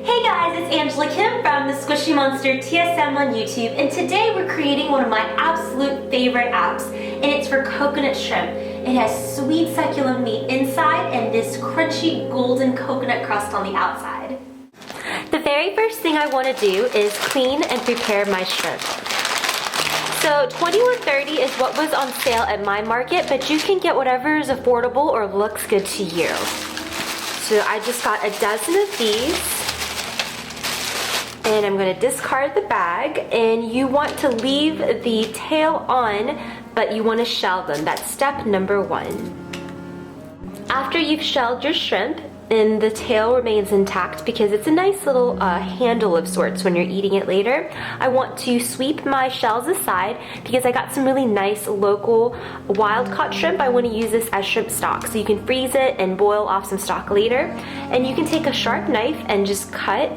Hey guys, it's Angela Kim from the Squishy Monster TSM on YouTube, and today we're creating one of my absolute favorite apps, and it's for coconut shrimp. It has sweet succulent meat inside and this crunchy golden coconut crust on the outside. The very first thing I want to do is clean and prepare my shrimp. So $21.30 is what was on sale at my market, but you can get whatever is affordable or looks good to you. So I just got a dozen of these. And I'm going to discard the bag, and you want to leave the tail on, but you want to shell them. That's step number one. After you've shelled your shrimp and the tail remains intact because it's a nice little handle of sorts when you're eating it later, I want to sweep my shells aside because I got some really nice local wild caught shrimp. I want to use this as shrimp stock, so you can freeze it and boil off some stock later. And you can take a sharp knife and just cut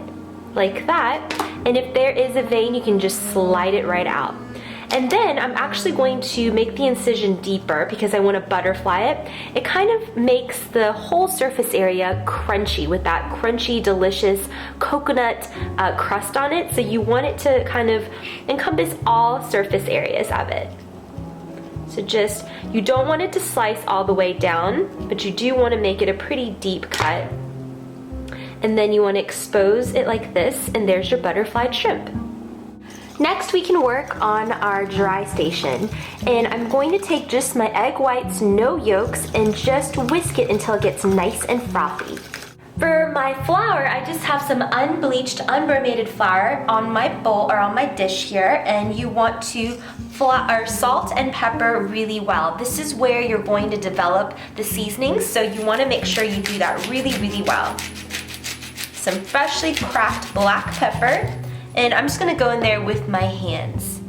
like that, and if there is a vein you can just slide it right out. And then I'm actually going to make the incision deeper because I want to butterfly it. It kind of makes the whole surface area crunchy with that crunchy delicious coconut crust on it, so you want it to kind of encompass all surface areas of it. So just, you don't want it to slice all the way down, but you do want to make it a pretty deep cut. And then you want to expose it like this, and there's your butterflied shrimp. Next we can work on our dry station, and I'm going to take just my egg whites, no yolks, and just whisk it until it gets nice and frothy. For my flour, I just have some unbleached, unbromated flour on my bowl or on my dish here, and you want to salt and pepper really well. This is where you're going to develop the seasonings, so you want to make sure you do that really, really well. Some freshly cracked black pepper, and I'm just going to go in there with my hands.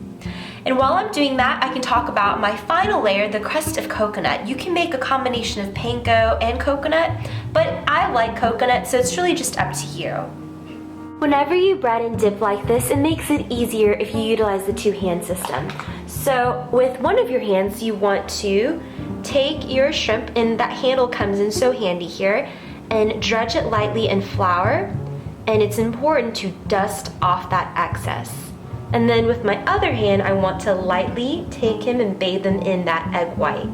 And while I'm doing that, I can talk about my final layer, the crust of coconut. You can make a combination of panko and coconut, but I like coconut, so it's really just up to you. Whenever you bread and dip like this, it makes it easier if you utilize the two-hand system. So with one of your hands, you want to take your shrimp, and that handle comes in so handy here, and dredge it lightly in flour, and it's important to dust off that excess. And then with my other hand, I want to lightly take him and bathe him in that egg white,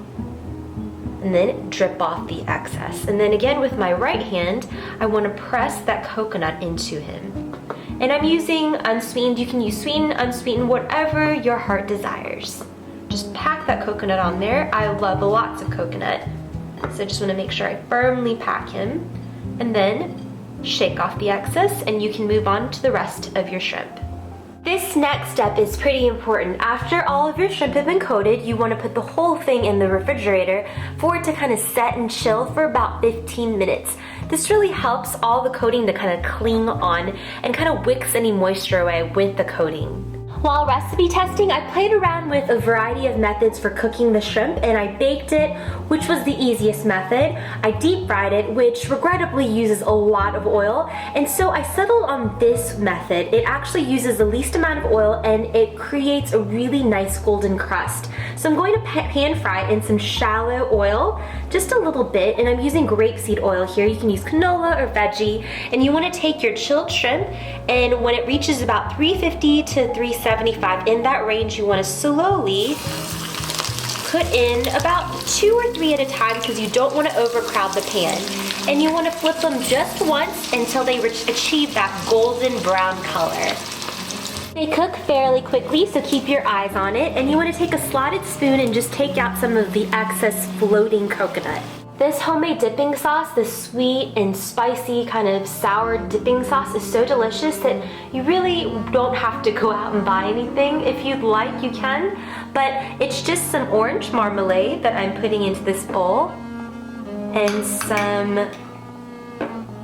and then drip off the excess. And then again with my right hand, I want to press that coconut into him. And I'm using unsweetened. You can use sweetened, unsweetened, whatever your heart desires. Just pack that coconut on there. I love lots of coconut, so I just want to make sure I firmly pack him, and then shake off the excess, and you can move on to the rest of your shrimp. This next step is pretty important. After all of your shrimp have been coated, you want to put the whole thing in the refrigerator for it to kind of set and chill for about 15 minutes. This really helps all the coating to kind of cling on and kind of wicks any moisture away with the coating. While recipe testing, I played around with a variety of methods for cooking the shrimp, and I baked it, which was the easiest method. I deep fried it, which regrettably uses a lot of oil, and so I settled on this method. It actually uses the least amount of oil, and it creates a really nice golden crust. So I'm going to pan fry in some shallow oil, just a little bit, and I'm using grapeseed oil here. You can use canola or veggie, and you want to take your chilled shrimp, and when it reaches about 350 to 375, in that range, you want to slowly put in about 2 or 3 at a time because you don't want to overcrowd the pan. And you want to flip them just once until they achieve that golden brown color. They cook fairly quickly, so keep your eyes on it, and you want to take a slotted spoon and just take out some of the excess floating coconut. This homemade dipping sauce, this sweet and spicy kind of sour dipping sauce, is so delicious that you really don't have to go out and buy anything. If you'd like, you can, but it's just some orange marmalade that I'm putting into this bowl, and some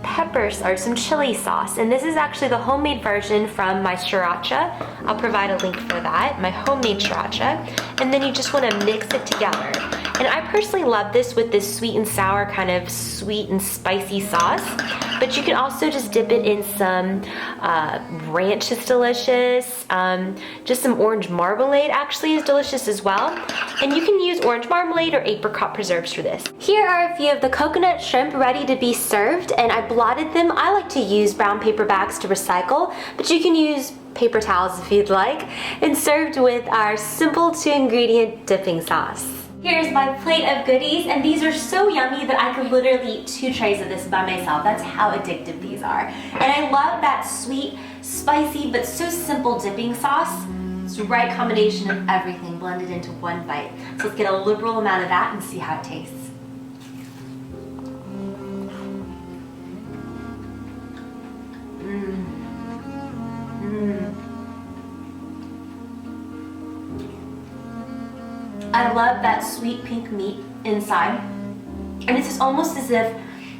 peppers or some chili sauce, and this is actually the homemade version from my sriracha. I'll provide a link for that, my homemade sriracha. And then you just want to mix it together. And I personally love this with this sweet and sour kind of sweet and spicy sauce, but you can also just dip it in some ranch is delicious. Just some orange marmalade actually is delicious as well. And you can use orange marmalade or apricot preserves for this. Here are a few of the coconut shrimp ready to be served, and I blotted them. I like to use brown paper bags to recycle, but you can use paper towels if you'd like, and served with our simple 2-ingredient dipping sauce. Here's my plate of goodies, and these are so yummy that I could literally eat 2 trays of this by myself. That's how addictive these are. And I love that sweet, spicy, but so simple dipping sauce. It's the right combination of everything blended into one bite. So let's get a liberal amount of that and see how it tastes. I love that sweet pink meat inside, and it's almost as if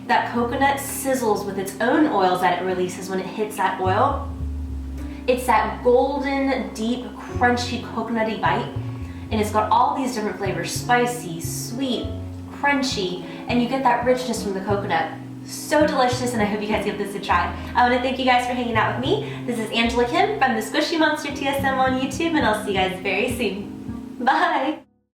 that coconut sizzles with its own oils that it releases when it hits that oil. It's that golden, deep, crunchy, coconutty bite, and it's got all these different flavors: spicy, sweet, crunchy, and you get that richness from the coconut. So delicious, and I hope you guys give this a try. I want to thank you guys for hanging out with me. This is Angela Kim from the Squishy Monster TSM on YouTube, and I'll see you guys very soon. Bye!